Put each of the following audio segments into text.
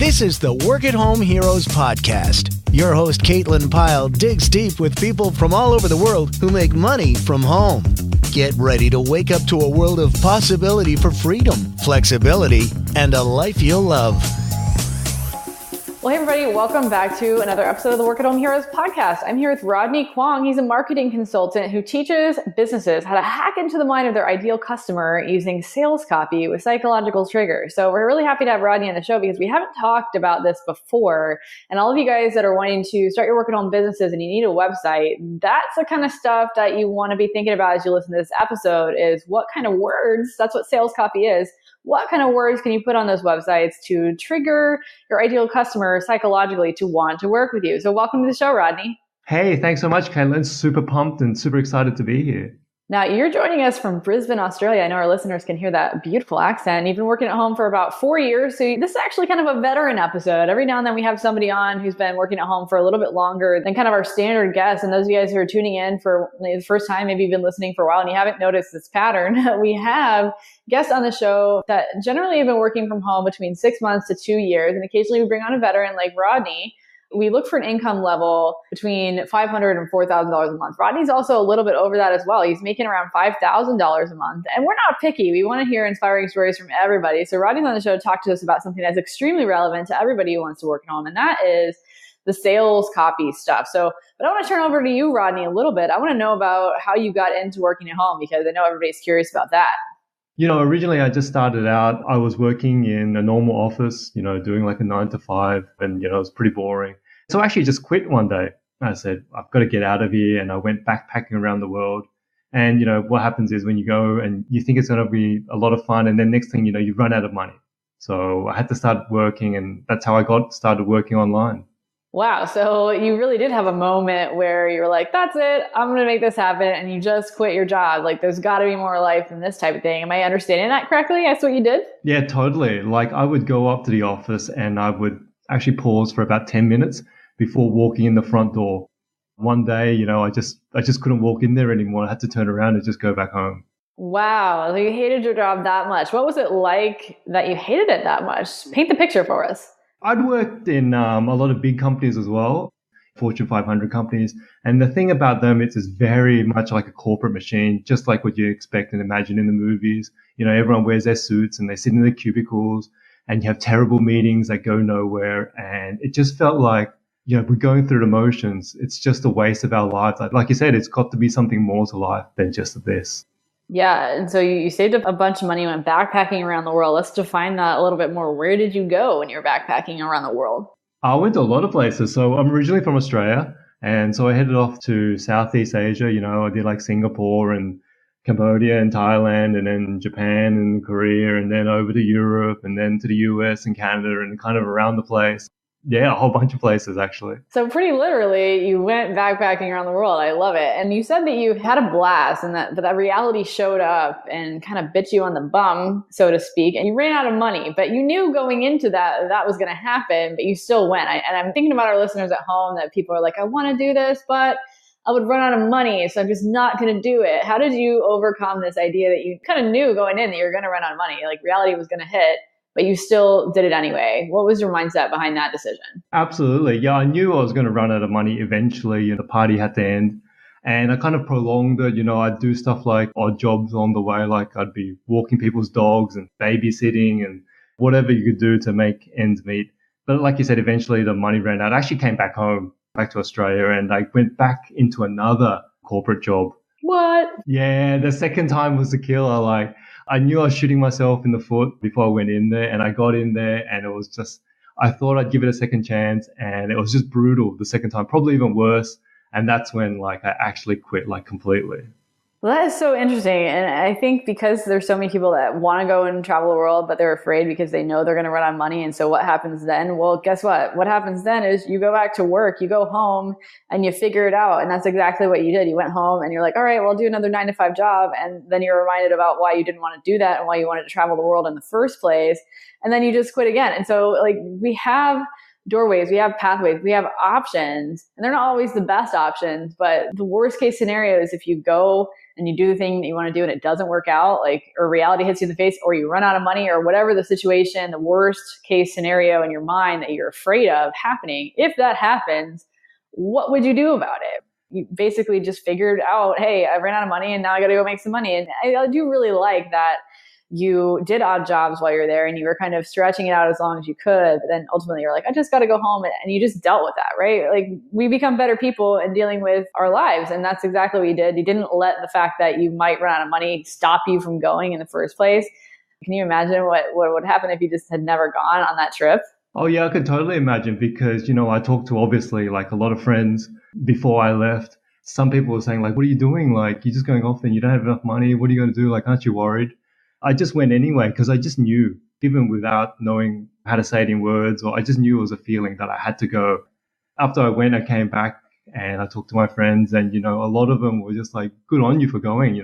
This is the Work at Home Heroes podcast. Your host, Caitlin Pyle, digs deep with people from all over the world who make money from home. Get ready to wake up to a world of possibility for freedom, flexibility, and a life you'll love. Well, hey everybody, welcome back to another episode of the Work at Home Heroes podcast. I'm here with Rodney Kwong. He's a marketing consultant who teaches businesses how to hack into the mind of their ideal customer using sales copy with psychological triggers. So we're really happy to have Rodney on the show because we haven't talked about this before. And all of you guys that are wanting to start your work at home businesses and you need a website, that's the kind of stuff that you want to be thinking about as you listen to this episode is what kind of words, that's what sales copy is. What kind of words can you put on those websites to trigger your ideal customer psychologically to want to work with you? So welcome to the show, Rodney. Hey, thanks so much, Caitlin. Super pumped and super excited to be here. Now, you're joining us from Brisbane, Australia. I know our listeners can hear that beautiful accent. You've been working at home for about 4 years. So this is actually kind of a veteran episode. Every now and then we have somebody on who's been working at home for a little bit longer than kind of our standard guests. And those of you guys who are tuning in for the first time, maybe you've been listening for a while and you haven't noticed this pattern, we have guests on the show that generally have been working from home between 6 months to 2 years. And occasionally we bring on a veteran like Rodney. We look for an income level between $500 and $4,000 a month. Rodney's also a little bit over that as well. He's making around $5,000 a month. And we're not picky. We want to hear inspiring stories from everybody. So Rodney's on the show to talk to us about something that's extremely relevant to everybody who wants to work at home. And that is the sales copy stuff. But I want to turn over to you, Rodney, a little bit. I want to know about how you got into working at home because I know everybody's curious about that. Originally I just started out, I was working in a normal office, doing like a 9 to 5 and, it was pretty boring. So I actually just quit one day. I said, I've got to get out of here. And I went backpacking around the world. And, what happens is when you go and you think it's going to be a lot of fun and then next thing you know, you run out of money. So I had to start working and that's how I got started working online. Wow. So you really did have a moment where you were like, that's it. I'm going to make this happen. And you just quit your job. Like there's got to be more life than this type of thing. Am I understanding that correctly? That's what you did? Yeah, totally. Like I would go up to the office and I would actually pause for about 10 minutes before walking in the front door. One day, I just couldn't walk in there anymore. I had to turn around and just go back home. Wow. So you hated your job that much. What was it like that you hated it that much? Paint the picture for us. I'd worked in a lot of big companies as well, Fortune 500 companies. And the thing about them, it's very much like a corporate machine, just like what you expect and imagine in the movies. Everyone wears their suits and they sit in their cubicles and you have terrible meetings that go nowhere. And it just felt like, we're going through the motions. It's just a waste of our lives. Like you said, it's got to be something more to life than just this. Yeah. And so you saved up a bunch of money, went backpacking around the world. Let's define that a little bit more. Where did you go when you were backpacking around the world? I went to a lot of places. So I'm originally from Australia. And so I headed off to Southeast Asia. I did like Singapore and Cambodia and Thailand and then Japan and Korea and then over to Europe and then to the US and Canada and kind of around the place. Yeah, a whole bunch of places, actually. So pretty literally, you went backpacking around the world. I love it. And you said that you had a blast and but that reality showed up and kind of bit you on the bum, so to speak. And you ran out of money, but you knew going into that was going to happen, but you still went. And I'm thinking about our listeners at home that people are like, I want to do this, but I would run out of money, so I'm just not going to do it. How did you overcome this idea that you kind of knew going in that you were going to run out of money, like reality was going to hit, but you still did it anyway? What was your mindset behind that decision? Absolutely. Yeah, I knew I was going to run out of money eventually. The party had to end. And I kind of prolonged it. I'd do stuff like odd jobs on the way, like I'd be walking people's dogs and babysitting and whatever you could do to make ends meet. But like you said, eventually the money ran out. I actually came back home, back to Australia, and I went back into another corporate job. What? Yeah, the second time was the killer. I knew I was shooting myself in the foot before I went in there, and I got in there and it was just, I thought I'd give it a second chance and it was just brutal the second time, probably even worse. And that's when I actually quit completely. Well, that is so interesting. And I think because there's so many people that want to go and travel the world, but they're afraid because they know they're going to run out of money. And so what happens then? Well, guess what? What happens then is you go back to work, you go home and you figure it out. And that's exactly what you did. You went home and you're like, all right, well, I'll do another 9 to 5 job. And then you're reminded about why you didn't want to do that and why you wanted to travel the world in the first place. And then you just quit again. And so we have doorways, we have pathways, we have options, and they're not always the best options. But the worst case scenario is if you go and you do the thing that you want to do and it doesn't work out, like, or reality hits you in the face, or you run out of money, or whatever the situation, the worst case scenario in your mind that you're afraid of happening. If that happens, what would you do about it? You basically just figured out, hey, I ran out of money and now I got to go make some money. And I do really like that you did odd jobs while you're there and you were kind of stretching it out as long as you could. But then ultimately you're like, I just got to go home, and you just dealt with that, right? Like, we become better people in dealing with our lives. And that's exactly what you did. You didn't let the fact that you might run out of money stop you from going in the first place. Can you imagine what would happen if you just had never gone on that trip? Oh yeah, I could totally imagine, because, I talked to obviously like a lot of friends before I left. Some people were saying like, what are you doing? Like, you're just going off and you don't have enough money. What are you going to do? Like, aren't you worried? I just went anyway because I just knew, even without knowing how to say it in words, or I just knew it was a feeling that I had to go. After I went, I came back and I talked to my friends, and, a lot of them were just like, good on you for going.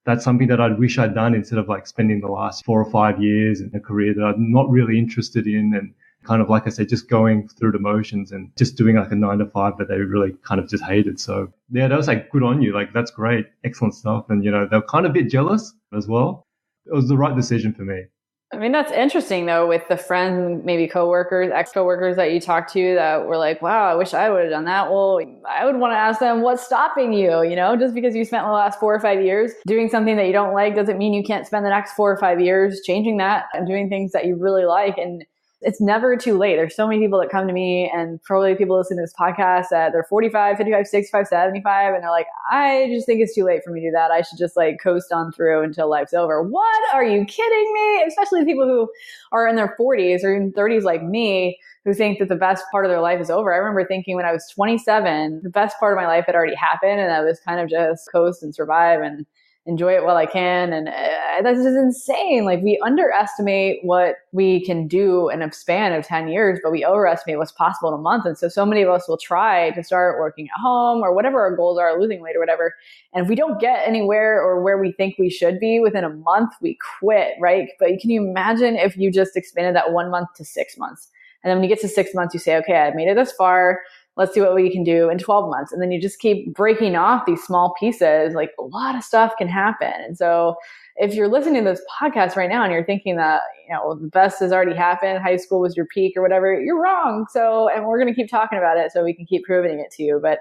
That's something that I'd wish I'd done, instead of like spending the last 4 or 5 years in a career that I'm not really interested in, and kind of, like I said, just going through the motions and just doing like a 9 to 5 that they really kind of just hated. So yeah, they was like, good on you. Like, that's great. Excellent stuff. And, they were kind of a bit jealous as well. It was the right decision for me. I mean, that's interesting though, with the friends, maybe coworkers, ex-coworkers that you talked to that were like, wow, I wish I would have done that. Well, I would want to ask them, what's stopping you? Just because you spent the last 4 or 5 years doing something that you don't like doesn't mean you can't spend the next 4 or 5 years changing that and doing things that you really like. And it's never too late. There's so many people that come to me, and probably people listening to this podcast that they're 45, 55, 65, 75, and they're like, I just think it's too late for me to do that. I should just like coast on through until life's over. What? Are you kidding me? Especially people who are in their 40s or in 30s like me, who think that the best part of their life is over. I remember thinking when I was 27, the best part of my life had already happened, and I was kind of just coast and survive and enjoy it while I can. And that's just insane. Like, we underestimate what we can do in a span of 10 years, but we overestimate what's possible in a month. And so many of us will try to start working at home or whatever our goals are, losing weight or whatever. And if we don't get anywhere or where we think we should be within a month, we quit, right? But can you imagine if you just expanded that 1 month to 6 months? And then when you get to 6 months, you say, okay, I've made it this far. Let's see what we can do in 12 months. And then you just keep breaking off these small pieces. Like, a lot of stuff can happen. And so if you're listening to this podcast right now and you're thinking that, the best has already happened, high school was your peak or whatever, you're wrong. And we're going to keep talking about it so we can keep proving it to you. But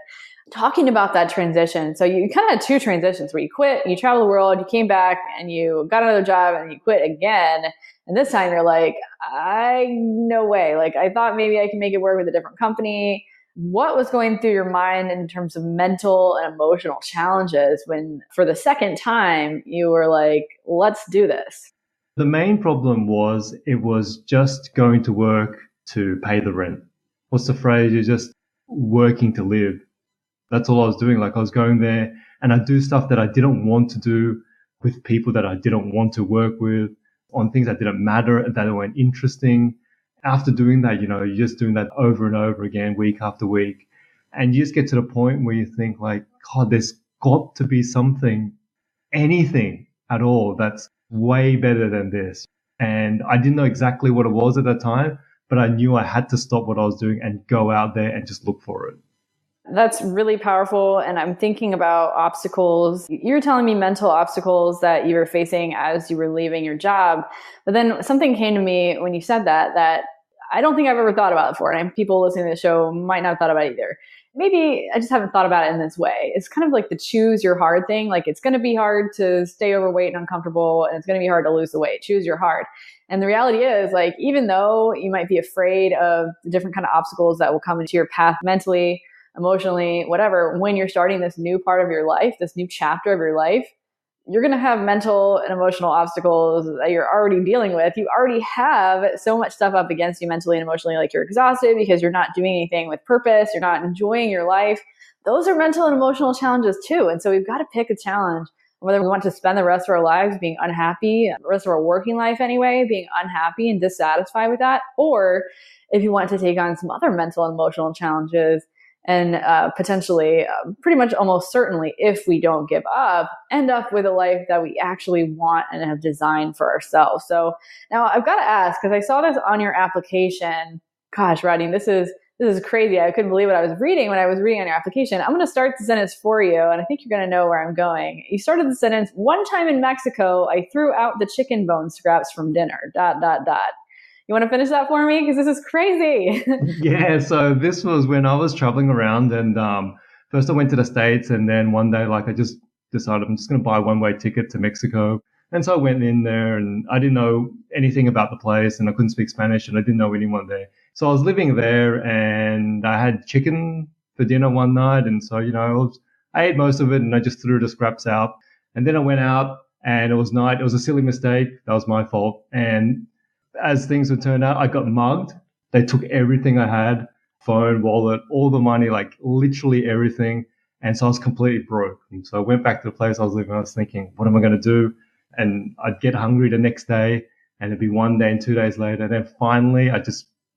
talking about that transition. So you kind of had 2 transitions where you quit, you traveled the world, you came back and you got another job and you quit again. And this time you're like, no way. Like, I thought maybe I can make it work with a different company. What was going through your mind in terms of mental and emotional challenges when, for the second time, you were like, let's do this? The main problem was, it was just going to work to pay the rent. What's the phrase? You're just working to live. That's all I was doing. Like, I was going there and I'd do stuff that I didn't want to do with people that I didn't want to work with, on things that didn't matter, that weren't interesting. After doing that, you're just doing that over and over again, week after week. And you just get to the point where you think like, God, there's got to be something, anything at all that's way better than this. And I didn't know exactly what it was at that time, but I knew I had to stop what I was doing and go out there and just look for it. That's really powerful. And I'm thinking about obstacles. You're telling me mental obstacles that you were facing as you were leaving your job. But then something came to me when you said that I don't think I've ever thought about before. And people listening to the show might not have thought about it either. Maybe I just haven't thought about it in this way. It's kind of like the choose your hard thing. Like, it's going to be hard to stay overweight and uncomfortable, and it's going to be hard to lose the weight. Choose your hard. And the reality is, like, even though you might be afraid of the different kind of obstacles that will come into your path mentally, emotionally, whatever, when you're starting this new part of your life, this new chapter of your life, you're going to have mental and emotional obstacles that you're already dealing with. You already have so much stuff up against you mentally and emotionally, like you're exhausted because you're not doing anything with purpose. You're not enjoying your life. Those are mental and emotional challenges too. And so we've got to pick a challenge, whether we want to spend the rest of our lives being unhappy, the rest of our working life anyway, being unhappy and dissatisfied with that, or if you want to take on some other mental and emotional challenges and potentially, pretty much almost certainly, if we don't give up, end up with a life that we actually want and have designed for ourselves. So now I've got to ask, because I saw this on your application, Gosh, Rodney, this is crazy. I couldn't believe what I was reading when I was reading on your application. I'm going to start the sentence for you, and I think you're going to know where I'm going. You started the sentence, one time in Mexico, I threw out the chicken bone scraps from dinner, ... You want to finish that for me? Because this is crazy. Yeah, so this was when I was traveling around, and first I went to the States, and then one day, like, I just decided I'm just going to buy a one-way ticket to Mexico. And so I went in there, and I didn't know anything about the place, and I couldn't speak Spanish, and I didn't know anyone there. So I was living there, and I had chicken for dinner one night, and so, I ate most of it, and I just threw the scraps out. And then I went out, and it was night. It was a silly mistake. That was my fault. And as things would turn out, I got mugged. They took everything I had, phone, wallet, all the money, like literally everything. And so I was completely broke. And so I went back to the place I was living. I was thinking, what am I going to do? And I'd get hungry the next day, and it'd be 1 day and 2 days later. And then finally,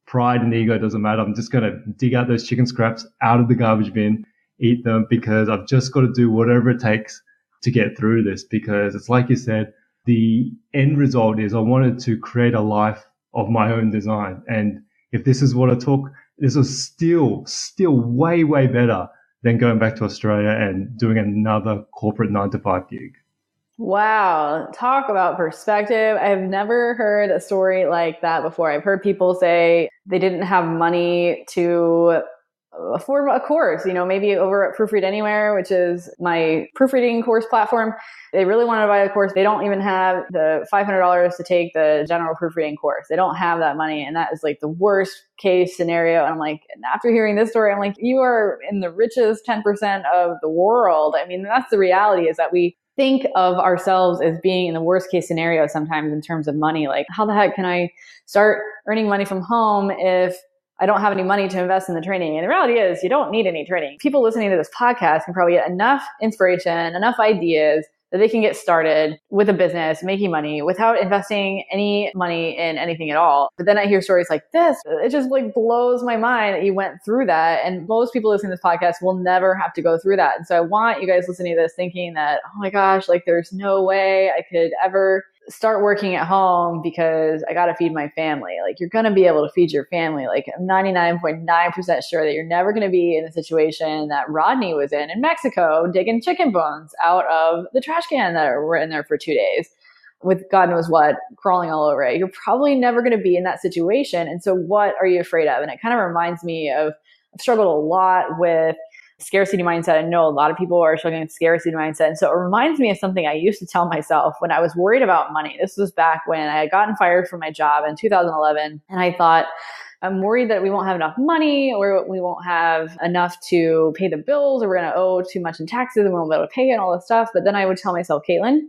pride and ego doesn't matter. I'm just going to dig out those chicken scraps out of the garbage bin, eat them, because I've just got to do whatever it takes to get through this. Because it's like you said, the end result is I wanted to create a life of my own design. And if this is what it took, this was still way, way better than going back to Australia and doing another corporate 9-to-5 gig. Wow. Talk about perspective. I've never heard a story like that before. I've heard people say they didn't have money to afford a course, maybe over at Proofread Anywhere, which is my proofreading course platform. They really wanted to buy a course. They don't even have the $500 to take the general proofreading course. They don't have that money. And that is like the worst case scenario. And I'm like, after hearing this story, I'm like, you are in the richest 10% of the world. I mean, that's the reality, is that we think of ourselves as being in the worst case scenario sometimes in terms of money. Like, how the heck can I start earning money from home if I don't have any money to invest in the training? And the reality is, you don't need any training. People listening to this podcast can probably get enough inspiration, enough ideas that they can get started with a business, making money without investing any money in anything at all. But then I hear stories like this. It just like blows my mind that you went through that. And most people listening to this podcast will never have to go through that. And so I want you guys listening to this thinking that, oh my gosh, like there's no way I could ever start working at home because I got to feed my family. Like, you're going to be able to feed your family. Like, I'm 99.9% sure that you're never going to be in the situation that Rodney was in Mexico, digging chicken bones out of the trash can that were in there for 2 days with God knows what crawling all over it. You're probably never going to be in that situation. And so what are you afraid of? And it kind of reminds me of, I've struggled a lot with scarcity mindset. I know a lot of people are struggling with scarcity mindset. And so it reminds me of something I used to tell myself when I was worried about money. This was back when I had gotten fired from my job in 2011. And I thought, I'm worried that we won't have enough money, or we won't have enough to pay the bills, or we're going to owe too much in taxes and we won't be able to pay it and all this stuff. But then I would tell myself, Caitlin,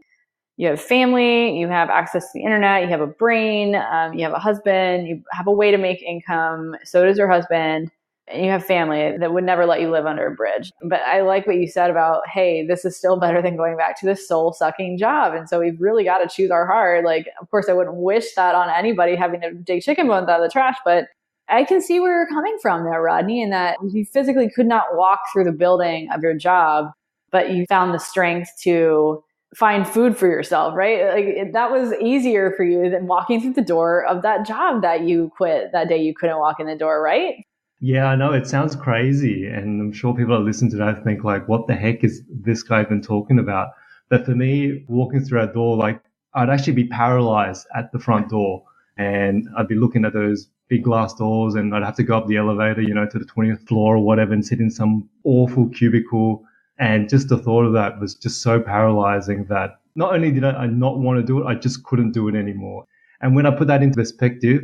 you have family, you have access to the internet, you have a brain, you have a husband, you have a way to make income. So does your husband. And you have family that would never let you live under a bridge. But I like what you said about, hey, this is still better than going back to this soul-sucking job. And so we've really got to choose our heart. Like, of course, I wouldn't wish that on anybody, having to dig chicken bones out of the trash. But I can see where you're coming from there, Rodney, in that you physically could not walk through the building of your job, but you found the strength to find food for yourself, right? Like, that was easier for you than walking through the door of that job that you quit that day you couldn't walk in the door, right? Yeah, I know it sounds crazy, and I'm sure people that listen to that think like, what the heck is this guy been talking about? But for me, walking through that door, like, I'd actually be paralyzed at the front door, and I'd be looking at those big glass doors, and I'd have to go up the elevator, to the 20th floor or whatever, and sit in some awful cubicle. And just the thought of that was just so paralyzing that not only did I not want to do it, I just couldn't do it anymore. And when I put that into perspective,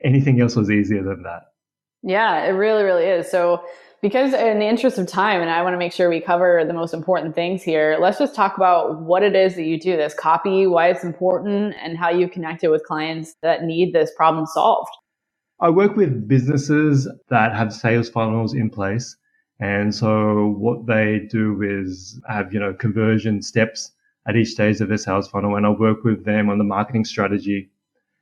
anything else was easier than that. Yeah, it really, really is. So because in the interest of time, and I want to make sure we cover the most important things here, let's just talk about what it is that you do, this copy, why it's important, and how you connect it with clients that need this problem solved. I work with businesses that have sales funnels in place. And so what they do is have, conversion steps at each stage of their sales funnel. And I work with them on the marketing strategy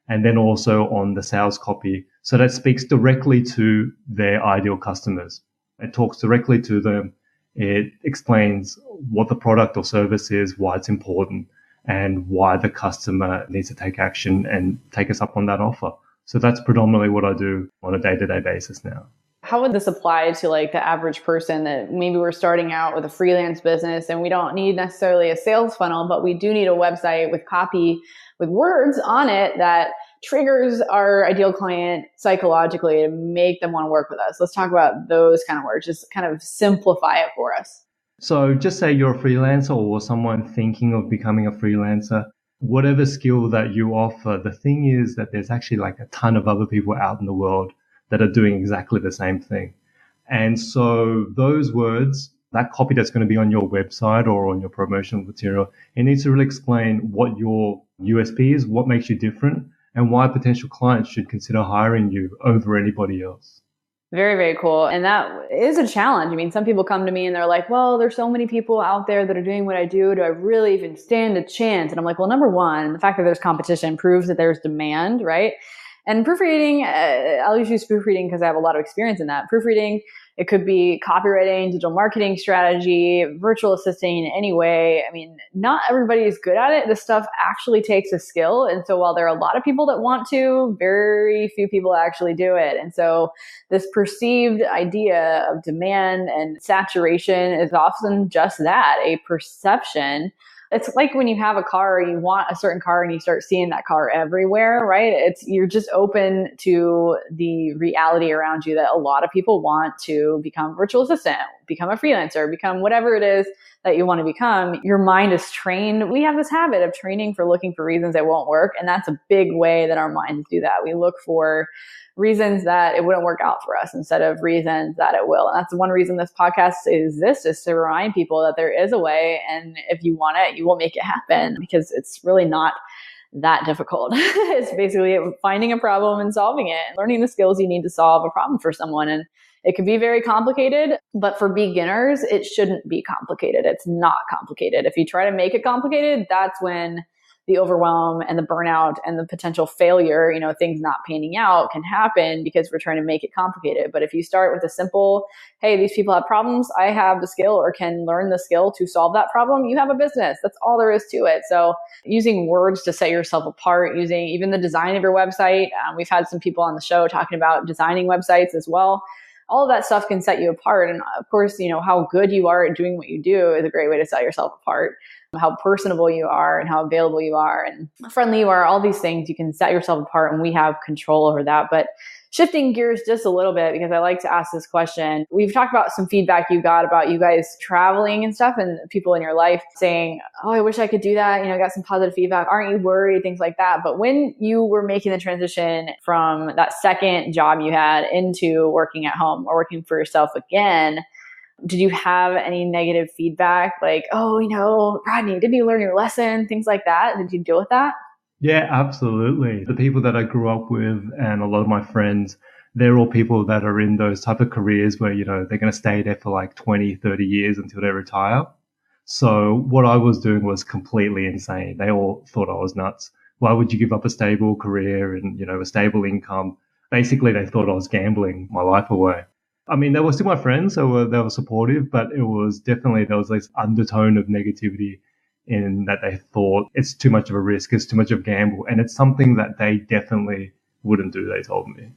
and then also on the sales copy. So that speaks directly to their ideal customers. It talks directly to them. It explains what the product or service is, why it's important, and why the customer needs to take action and take us up on that offer. So that's predominantly what I do on a day-to-day basis now. How would this apply to like the average person that maybe we're starting out with a freelance business and we don't need necessarily a sales funnel, but we do need a website with copy, with words on it that triggers our ideal client psychologically to make them want to work with us? Let's talk about those kind of words, just kind of simplify it for us. So just say you're a freelancer or someone thinking of becoming a freelancer. Whatever skill that you offer, the thing is that there's actually like a ton of other people out in the world that are doing exactly the same thing. And so those words, that copy that's going to be on your website or on your promotional material, it needs to really explain what your USP is, what makes you different, and why potential clients should consider hiring you over anybody else. Very, very cool. And that is a challenge. I mean, some people come to me and they're like, well, there's so many people out there that are doing what I do. Do I really even stand a chance? And I'm like, well, number one, the fact that there's competition proves that there's demand, right? And proofreading, I'll use proofreading because I have a lot of experience in that. Proofreading, it could be copywriting, digital marketing strategy, virtual assisting in any way. I mean, not everybody is good at it. This stuff actually takes a skill. And so while there are a lot of people that want to, very few people actually do it. And so this perceived idea of demand and saturation is often just that, a perception. It's like when you have a car, you want a certain car and you start seeing that car everywhere, right? You're just open to the reality around you that a lot of people want to become a virtual assistant, become a freelancer, become whatever it is that you want to become. Your mind is trained. We have this habit of training for looking for reasons it won't work. And that's a big way that our minds do that. We look for reasons that it wouldn't work out for us instead of reasons that it will. And that's one reason this podcast exists, is to remind people that there is a way. And if you want it, you will make it happen, because it's really not that difficult. It's basically finding a problem and solving it and learning the skills you need to solve a problem for someone. And it can be very complicated, but for beginners, it shouldn't be complicated. It's not complicated. If you try to make it complicated, that's when the overwhelm and the burnout and the potential failure, things not panning out can happen, because we're trying to make it complicated. But if you start with a simple, hey, these people have problems, I have the skill or can learn the skill to solve that problem, you have a business. That's all there is to it. So using words to set yourself apart, using even the design of your website. We've had some people on the show talking about designing websites as well. All of that stuff can set you apart. And of course, how good you are at doing what you do is a great way to set yourself apart. How personable you are and how available you are and friendly you are, all these things, you can set yourself apart, and we have control over that. But shifting gears just a little bit, because I like to ask this question. We've talked about some feedback you got about you guys traveling and stuff, and people in your life saying, oh, I wish I could do that. I got some positive feedback. Aren't you worried? Things like that. But when you were making the transition from that second job you had into working at home or working for yourself again, did you have any negative feedback? Like, oh, Rodney, didn't you learn your lesson? Things like that. Did you deal with that? Yeah, absolutely. The people that I grew up with and a lot of my friends, they're all people that are in those type of careers where, they're going to stay there for like 20, 30 years until they retire. So what I was doing was completely insane. They all thought I was nuts. Why would you give up a stable career and, a stable income? Basically, they thought I was gambling my life away. I mean, they were still my friends, so they were supportive, but it was definitely, there was this undertone of negativity in that they thought it's too much of a risk, it's too much of a gamble. And it's something that they definitely wouldn't do, they told me.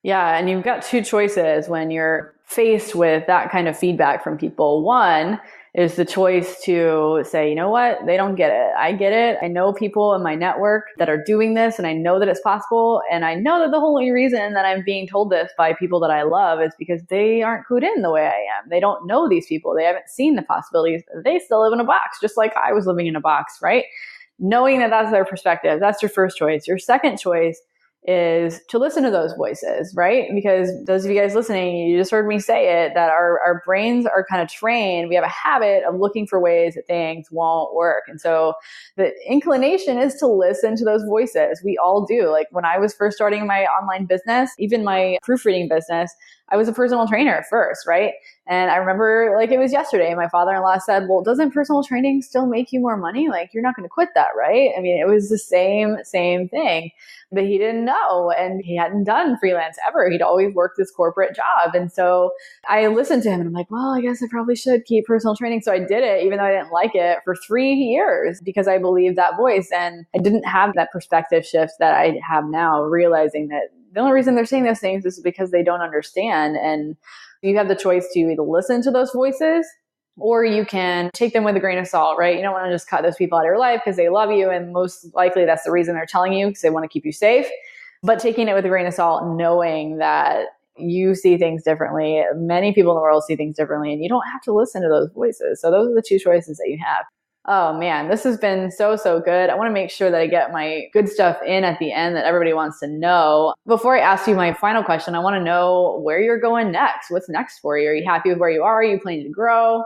Yeah. And you've got two choices when you're faced with that kind of feedback from people. One is the choice to say, you know what? They don't get it. I get it. I know people in my network that are doing this, and I know that it's possible. And I know that the only reason that I'm being told this by people that I love is because they aren't clued in the way I am. They don't know these people. They haven't seen the possibilities. They still live in a box, just like I was living in a box, right? Knowing that that's their perspective. That's your first choice. Your second choice is to listen to those voices, right? Because those of you guys listening, you just heard me say it, that our brains are kind of trained. We have a habit of looking for ways that things won't work. And so the inclination is to listen to those voices. We all do. Like when I was first starting my online business, even my proofreading business, I was a personal trainer at first, right? And I remember like it was yesterday, my father-in-law said, well, doesn't personal training still make you more money? Like you're not going to quit that, right? I mean, it was the same thing. But he didn't know no. And he hadn't done freelance ever. He'd always worked this corporate job. And so I listened to him and I'm like, well, I guess I probably should keep personal training. So I did it, even though I didn't like it, for 3 years because I believed that voice. And I didn't have that perspective shift that I have now, realizing that the only reason they're saying those things is because they don't understand. And you have the choice to either listen to those voices or you can take them with a grain of salt, right? You don't want to just cut those people out of your life because they love you. And most likely that's the reason they're telling you, because they want to keep you safe. But taking it with a grain of salt, knowing that you see things differently. Many people in the world see things differently, and you don't have to listen to those voices. So those are the 2 choices that you have. Oh man, this has been so good. I want to make sure that I get my good stuff in at the end that everybody wants to know. Before I ask you my final question, I want to know where you're going next. What's next for you? Are you happy with where you are? Are you planning to grow?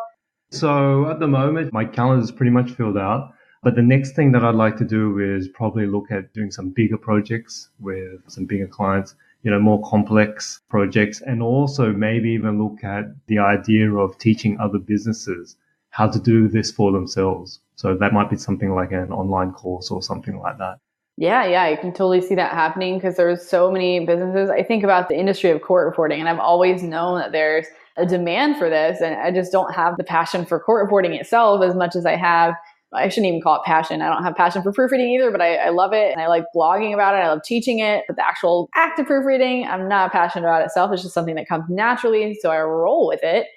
So at the moment, my calendar is pretty much filled out. But the next thing that I'd like to do is probably look at doing some bigger projects with some bigger clients, more complex projects, and also maybe even look at the idea of teaching other businesses how to do this for themselves. So that might be something like an online course or something like that. Yeah, I can totally see that happening because there's so many businesses. I think about the industry of court reporting, and I've always known that there's a demand for this, and I just don't have the passion for court reporting itself as much as I have. I shouldn't even call it passion. I don't have passion for proofreading either, but I love it. And I like blogging about it. I love teaching it. But the actual act of proofreading, I'm not passionate about itself. It's just something that comes naturally. So I roll with it.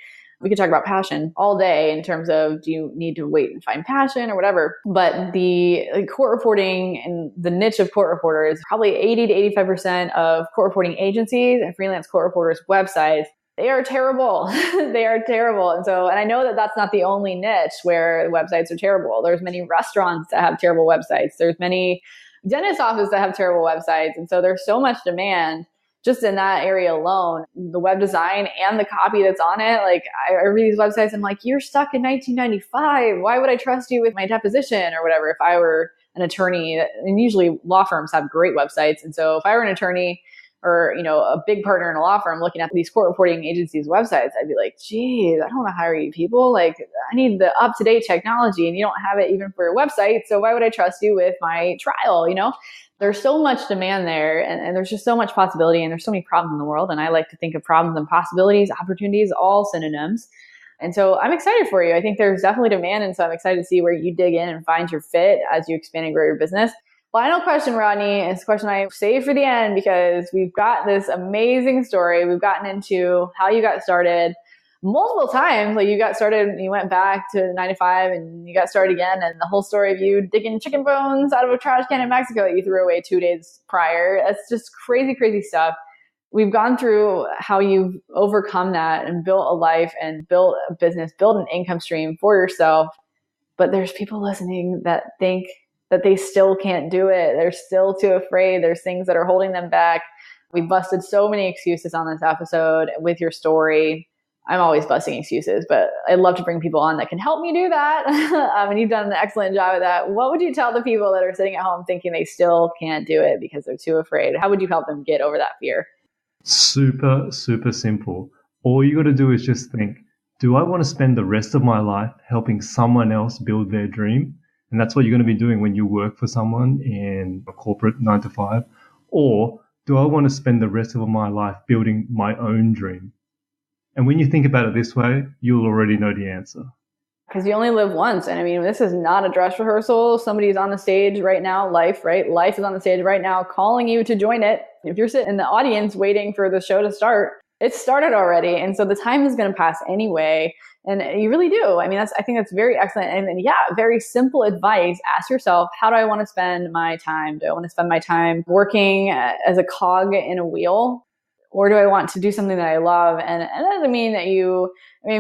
We could talk about passion all day in terms of, do you need to wait and find passion or whatever? But the court reporting and the niche of court reporters, probably 80 to 85% of court reporting agencies and freelance court reporters' websites, they are terrible. They are terrible. And I know that that's not the only niche where websites are terrible. There's many restaurants that have terrible websites. There's many dentist offices that have terrible websites. And so there's so much demand just in that area alone. The web design and the copy that's on it. Like I read these websites, I'm like, you're stuck in 1995. Why would I trust you with my deposition or whatever if I were an attorney? And usually law firms have great websites. And so if I were an attorney or, a big partner in a law firm looking at these court reporting agencies' websites, I'd be like, geez, I don't want to hire you people. Like, I need the up-to-date technology and you don't have it even for your website. So why would I trust you with my trial? There's so much demand there and there's just so much possibility and there's so many problems in the world. And I like to think of problems and possibilities, opportunities, all synonyms. And so I'm excited for you. I think there's definitely demand. And so I'm excited to see where you dig in and find your fit as you expand and grow your business. Final question, Rodney, is a question I saved for the end because we've got this amazing story. We've gotten into how you got started multiple times. Like you got started and you went back to 9 to 5 and you got started again. And the whole story of you digging chicken bones out of a trash can in Mexico that you threw away 2 days prior. That's just crazy, crazy stuff. We've gone through how you've overcome that and built a life and built a business, built an income stream for yourself. But there's people listening that think that they still can't do it. They're still too afraid. There's things that are holding them back. We busted so many excuses on this episode with your story. I'm always busting excuses, but I'd love to bring people on that can help me do that. And you've done an excellent job of that. What would you tell the people that are sitting at home thinking they still can't do it because they're too afraid? How would you help them get over that fear? Super, super simple. All you got to do is just think, do I want to spend the rest of my life helping someone else build their dream? And that's what you're going to be doing when you work for someone in a corporate 9 to 5. Or do I want to spend the rest of my life building my own dream? And when you think about it this way, you'll already know the answer. Because you only live once. And I mean, this is not a dress rehearsal. Somebody's on the stage right now, life, right? Life is on the stage right now calling you to join it. If you're sitting in the audience waiting for the show to start, it started already. And so the time is going to pass anyway. And you really do. I mean, I think that's very excellent. And yeah, very simple advice. Ask yourself, how do I want to spend my time? Do I want to spend my time working as a cog in a wheel? Or do I want to do something that I love? And that doesn't mean that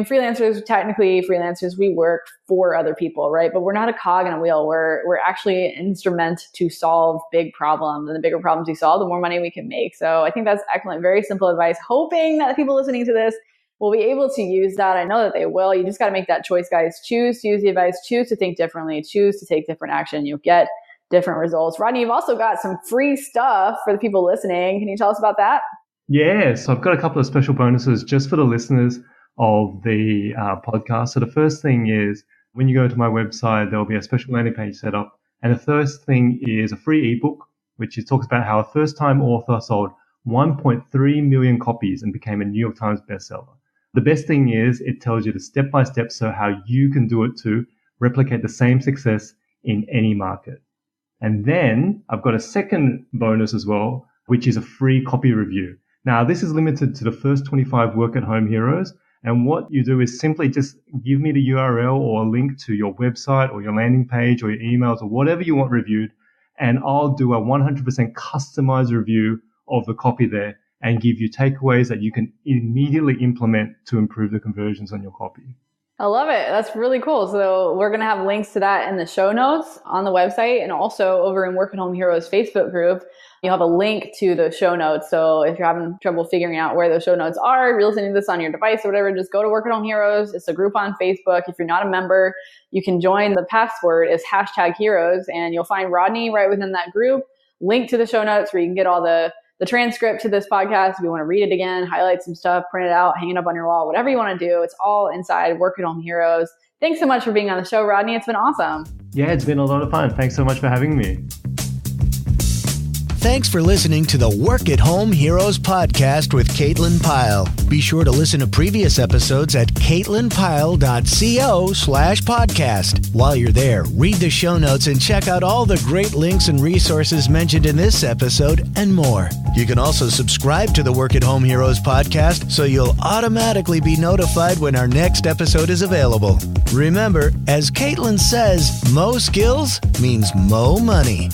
freelancers, we work for other people, right? But we're not a cog in a wheel. We're actually an instrument to solve big problems. And the bigger problems we solve, the more money we can make. So I think that's excellent. Very simple advice. Hoping that people listening to this will be able to use that. I know that they will. You just got to make that choice, guys. Choose to use the advice. Choose to think differently. Choose to take different action. You'll get different results. Rodney, you've also got some free stuff for the people listening. Can you tell us about that? Yes, I've got a couple of special bonuses just for the listeners of the podcast. So the first thing is when you go to my website, there'll be a special landing page set up. And the first thing is a free ebook which it talks about how a first-time author sold 1.3 million copies and became a New York Times bestseller. The best thing is it tells you the step-by-step so how you can do it to replicate the same success in any market. And then I've got a second bonus as well, which is a free copy review. Now, this is limited to the first 25 work-at-home heroes. And what you do is simply just give me the URL or a link to your website or your landing page or your emails or whatever you want reviewed. And I'll do a 100% customized review of the copy there and give you takeaways that you can immediately implement to improve the conversions on your copy. I love it. That's really cool. So we're going to have links to that in the show notes on the website, and also over in Work at Home Heroes Facebook group. You'll have a link to the show notes. So if you're having trouble figuring out where those show notes are, if you're listening to this on your device or whatever, just go to Work at Home Heroes. It's a group on Facebook. If you're not a member, you can join. The password is #heroes, and you'll find Rodney right within that group. Link to the show notes where you can get all the transcript to this podcast. If you want to read it again, highlight some stuff, print it out, hang it up on your wall, whatever you want to do. It's all inside Work at Home Heroes. Thanks so much for being on the show, Rodney. It's been awesome. Yeah, it's been a lot of fun. Thanks so much for having me. Thanks for listening to the Work at Home Heroes podcast with Caitlin Pyle. Be sure to listen to previous episodes at caitlinpyle.co/podcast. While you're there, read the show notes and check out all the great links and resources mentioned in this episode and more. You can also subscribe to the Work at Home Heroes podcast so you'll automatically be notified when our next episode is available. Remember, as Caitlin says, mo skills means mo money.